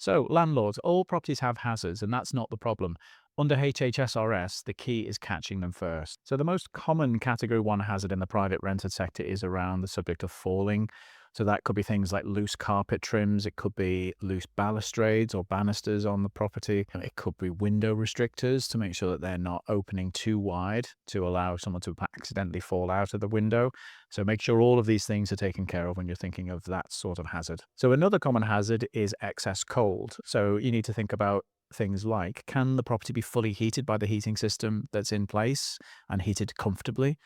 So, landlords, all properties have hazards, and that's not the problem. Under HHSRS, the key is catching them first. So, the most common Category 1 hazard in the private rented sector is around the subject of falling. So, that could be things like loose carpet trims, it could be loose balustrades or banisters on the property, it could be window restrictors to make sure that they're not opening too wide to allow someone to accidentally fall out of the window. So make sure all of these things are taken care of when you're thinking of that sort of hazard. So another common hazard is excess cold. So you need to think about things like, can the property be fully heated by the heating system that's in place and heated comfortably?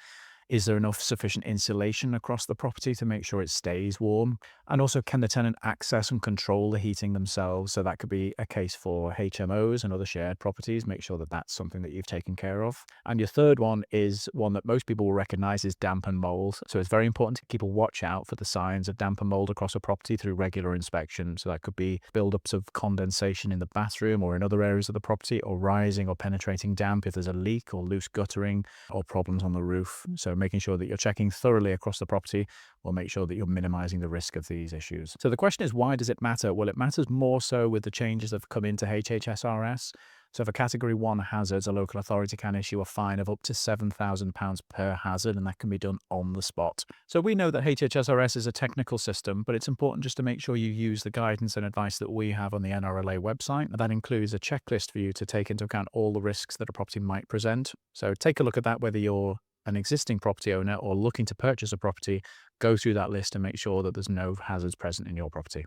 Is there enough sufficient insulation across the property to make sure it stays warm? And also, can the tenant access and control the heating themselves? So that could be a case for HMOs and other shared properties. Make sure that that's something that you've taken care of. And your third one is one that most people will recognize is damp and mold. So it's very important to keep a watch out for the signs of damp and mold across a property through regular inspection. So that could be buildups of condensation in the bathroom or in other areas of the property, or rising or penetrating damp if there's a leak or loose guttering or problems on the roof. So making sure that you're checking thoroughly across the property will make sure that you're minimizing the risk of these issues. So the question is, why does it matter? Well, it matters more so with the changes that have come into HHSRS. So for Category 1 hazards, a local authority can issue a fine of up to £7,000 per hazard, and that can be done on the spot. So we know that HHSRS is a technical system, but it's important just to make sure you use the guidance and advice that we have on the NRLA website. That includes a checklist for you to take into account all the risks that a property might present. So take a look at that, whether you're an existing property owner or looking to purchase a property. Go through that list and make sure that there's no hazards present in your property.